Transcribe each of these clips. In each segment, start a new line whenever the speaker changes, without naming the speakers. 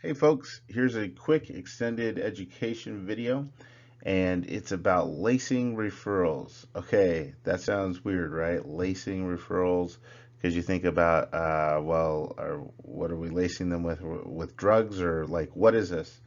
Hey folks, here's a quick extended education video, and it's about lacing referrals. Okay, that sounds weird, right? Lacing referrals, because you think about, what are we lacing them with drugs, or like, what is this?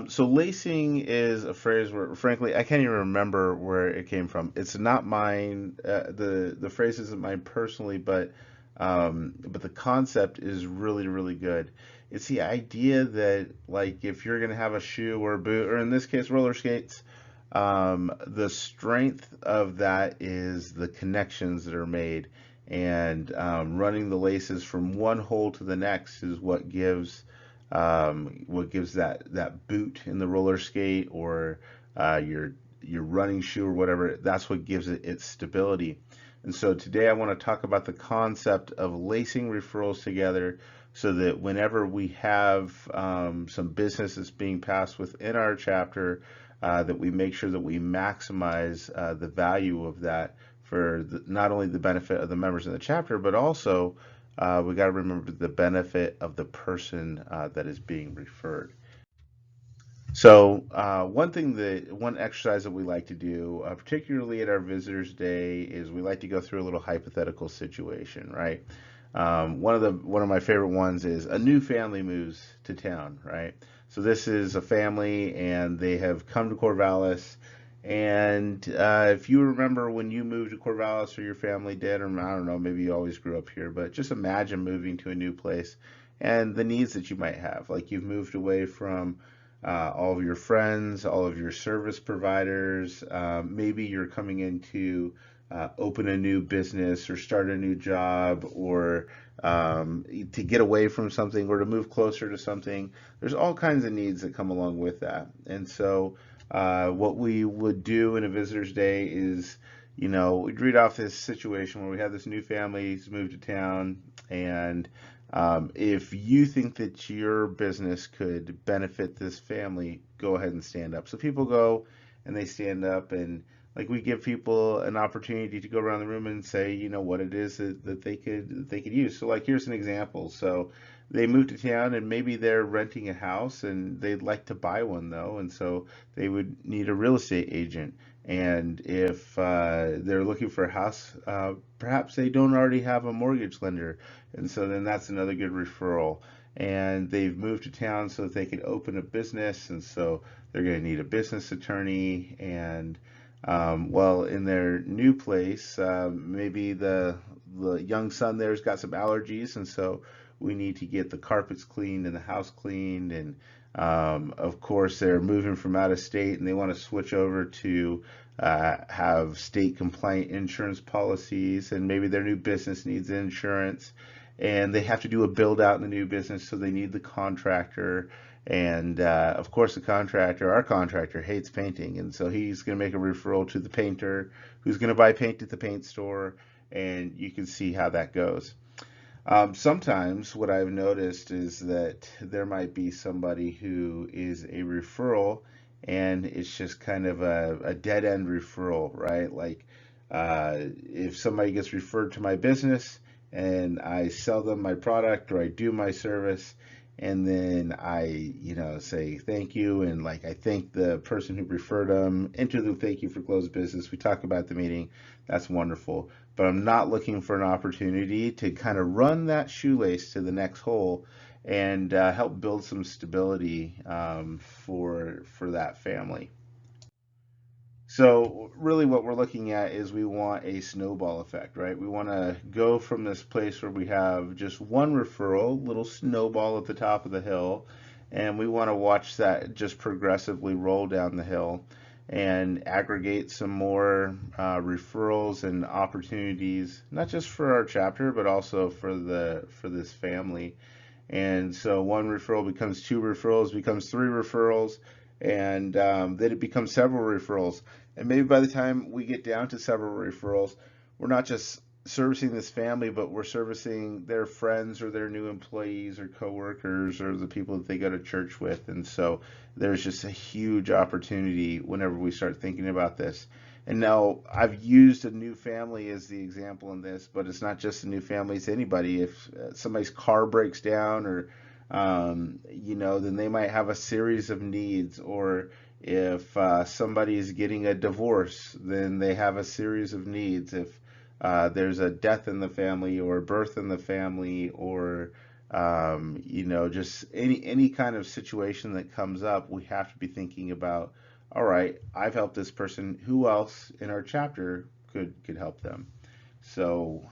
So lacing is a phrase where, frankly, I can't even remember where it came from. It's not mine. The phrase isn't mine personally, but the concept is really, really good. It's the idea that, like, if you're gonna have a shoe or a boot, or in this case, roller skates, the strength of that is the connections that are made, and running the laces from one hole to the next is what gives that boot in the roller skate, or your running shoe or whatever. That's what gives it its stability. And so today I want to talk about the concept of lacing referrals together, so that whenever we have some business that's being passed within our chapter, that we make sure that we maximize the value of that for not only the benefit of the members in the chapter, but also we got to remember the benefit of the person that is being referred. So one exercise that we like to do, particularly at our visitors day, is we like to go through a little hypothetical situation, right? One of my favorite ones is a new family moves to town, right? So this is a family, and they have come to Corvallis. And if you remember when you moved to Corvallis, or your family did, or I don't know, maybe you always grew up here, but just imagine moving to a new place and the needs that you might have. Like, you've moved away from all of your friends, all of your service providers. Maybe you're coming in to open a new business, or start a new job, or to get away from something, or to move closer to something. There's all kinds of needs that come along with that. And so, what we would do in a visitor's day is, we'd read off this situation where we have this new family who's moved to town, and if you think that your business could benefit this family, go ahead and stand up. So people go and they stand up, and like, we give people an opportunity to go around the room and say, what it is that they could use. So, like, here's an example. So they moved to town, and maybe they're renting a house and they'd like to buy one though, and so they would need a real estate agent. And if they're looking for a house, perhaps they don't already have a mortgage lender, and so then that's another good referral. And they've moved to town so that they can open a business, and so they're going to need a business attorney. And in their new place, maybe the young son there's got some allergies, and so we need to get the carpets cleaned and the house cleaned. And of course, they're moving from out of state, and they want to switch over to have state compliant insurance policies, and maybe their new business needs insurance, and they have to do a build out in the new business, so they need the contractor. And of course, our contractor, hates painting, and so he's going to make a referral to the painter, who's going to buy paint at the paint store, and you can see how that goes. Sometimes what I've noticed is that there might be somebody who is a referral, and it's just kind of a dead end referral, right? Like, if somebody gets referred to my business, and I sell them my product, or I do my service, and then I, say thank you, and like, I thank the person who referred them, enter the thank you for closed business. We talk about the meeting. That's wonderful. But I'm not looking for an opportunity to kind of run that shoelace to the next hole, and help build some stability for that family. So really what we're looking at is we want a snowball effect, right? We want to go from this place where we have just one referral, little snowball at the top of the hill, and we want to watch that just progressively roll down the hill, and aggregate some more referrals and opportunities, not just for our chapter, but also for this family. And so one referral becomes two referrals, becomes three referrals, and then it becomes several referrals. And maybe by the time we get down to several referrals, we're not just servicing this family, but we're servicing their friends, or their new employees, or coworkers, or the people that they go to church with. And so there's just a huge opportunity whenever we start thinking about this. And now I've used a new family as the example in this, but it's not just a new family, it's anybody. If somebody's car breaks down, or then they might have a series of needs. Or if somebody is getting a divorce, then they have a series of needs. If there's a death in the family or a birth in the family, or just any kind of situation that comes up, we have to be thinking about, all right, I've helped this person. Who else in our chapter could help them? So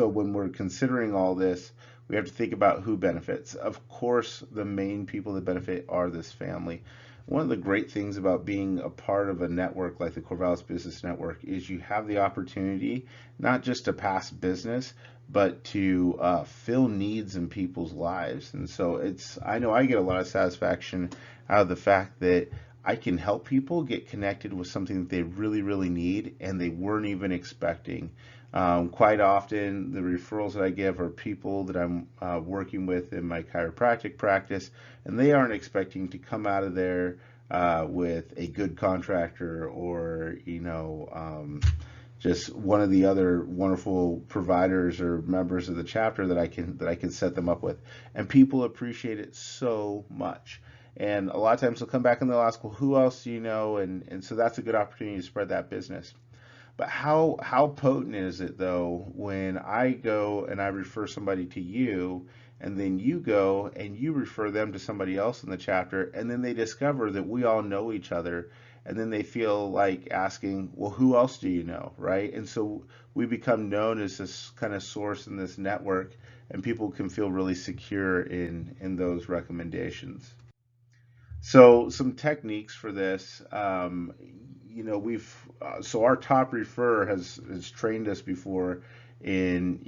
when when we're considering all this, we have to think about who benefits. Of course, the main people that benefit are this family. One of the great things about being a part of a network like the Corvallis Business Network is you have the opportunity not just to pass business, but to fill needs in people's lives. And so I know I get a lot of satisfaction out of the fact that I can help people get connected with something that they really, really need and they weren't even expecting. Quite often, the referrals that I give are people that I'm working with in my chiropractic practice, and they aren't expecting to come out of there with a good contractor, or just one of the other wonderful providers or members of the chapter that I can set them up with. And people appreciate it so much. And a lot of times they'll come back and they'll ask, well, who else do you know? And so that's a good opportunity to spread that business. But how potent is it though when I go and I refer somebody to you, and then you go and you refer them to somebody else in the chapter, and then they discover that we all know each other, and then they feel like asking, well, who else do you know, right? And so we become known as this kind of source in this network, and people can feel really secure in those recommendations. So some techniques for this, we've so our top referrer has trained us before in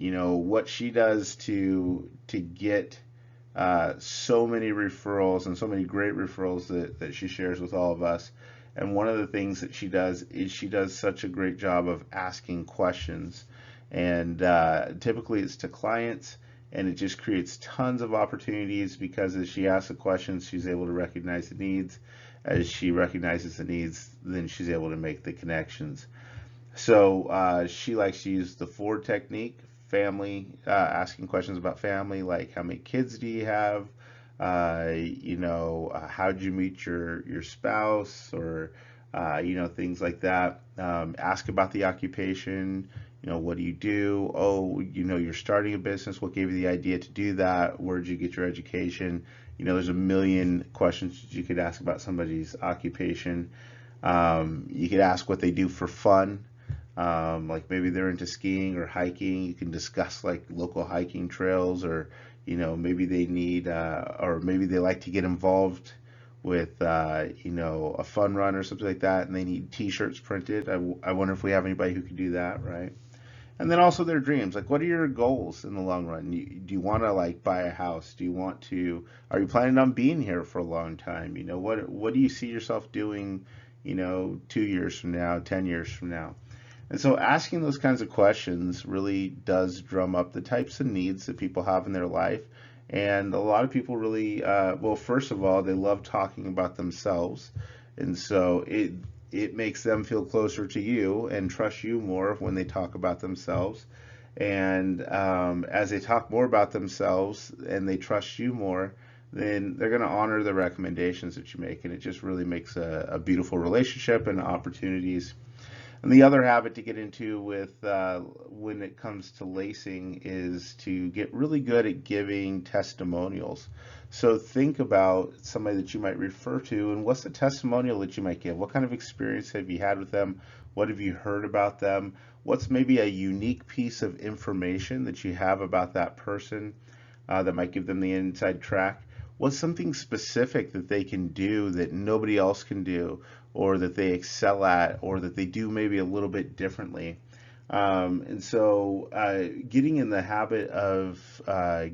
what she does to get so many referrals and so many great referrals that she shares with all of us. And one of the things that she does is she does such a great job of asking questions, and typically it's to clients, and it just creates tons of opportunities because as she asks the questions, she's able to recognize the needs. As she recognizes the needs, then she's able to make the connections. So she likes to use the Ford technique, family, asking questions about family, like how many kids do you have? How'd you meet your spouse, or things like that. Ask about the occupation. What do you do? Oh, you're starting a business. What gave you the idea to do that? Where did you get your education? There's a million questions that you could ask about somebody's occupation. You could ask what they do for fun. Like maybe they're into skiing or hiking. You can discuss like local hiking trails, or maybe they need, or maybe they like to get involved with a fun run or something like that, and they need T-shirts printed. I wonder if we have anybody who could do that, right? And then also their dreams. Like, what are your goals in the long run? Do you want to like buy a house? Do you want to? Are you planning on being here for a long time? What do you see yourself doing? 2 years from now, 10 years from now. And so asking those kinds of questions really does drum up the types of needs that people have in their life. And a lot of people really, well, first of all, they love talking about themselves. And so it makes them feel closer to you and trust you more when they talk about themselves. And as they talk more about themselves and they trust you more, then they're going to honor the recommendations that you make. And it just really makes a beautiful relationship and opportunities. And the other habit to get into with when it comes to lacing is to get really good at giving testimonials. So think about somebody that you might refer to, and what's the testimonial that you might give? What kind of experience have you had with them? What have you heard about them? What's maybe a unique piece of information that you have about that person that might give them the inside track? What's something specific that they can do that nobody else can do, or that they excel at, or that they do maybe a little bit differently? And so getting in the habit of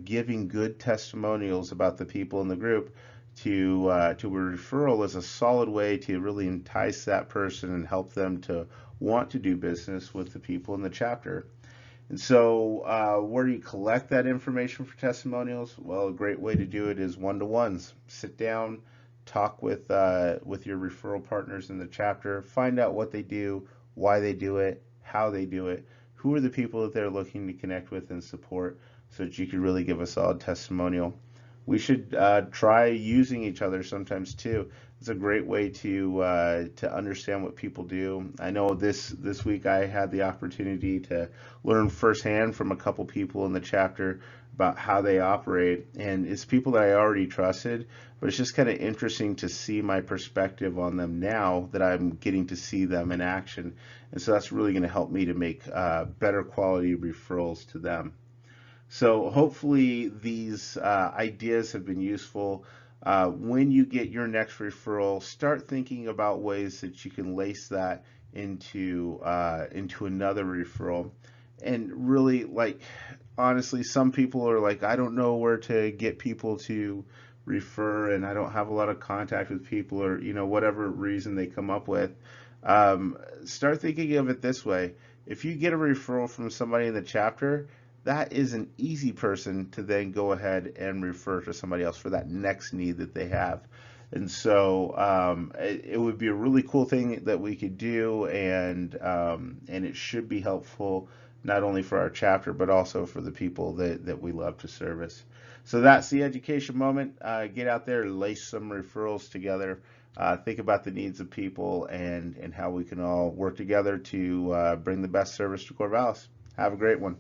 giving good testimonials about the people in the group to a referral is a solid way to really entice that person and help them to want to do business with the people in the chapter. And so, where do you collect that information for testimonials? Well, a great way to do it is one-to-ones. Sit down, talk with your referral partners in the chapter, find out what they do, why they do it, how they do it, who are the people that they're looking to connect with and support, so that you could really give a solid testimonial. We should try using each other sometimes too. It's a great way to understand what people do. I know this week I had the opportunity to learn firsthand from a couple people in the chapter about how they operate, and it's people that I already trusted, but it's just kind of interesting to see my perspective on them now that I'm getting to see them in action, and so that's really going to help me to make better quality referrals to them. So hopefully these ideas have been useful. When you get your next referral, start thinking about ways that you can lace that into another referral. And really, like, honestly, some people are like, I don't know where to get people to refer, and I don't have a lot of contact with people, or whatever reason they come up with. Start thinking of it this way: if you get a referral from somebody in the chapter, that is an easy person to then go ahead and refer to somebody else for that next need that they have. And so it would be a really cool thing that we could do, and it should be helpful not only for our chapter but also for the people that we love to service. So that's the education moment. Get out there, lace some referrals together. Think about the needs of people and how we can all work together to bring the best service to Corvallis. Have a great one.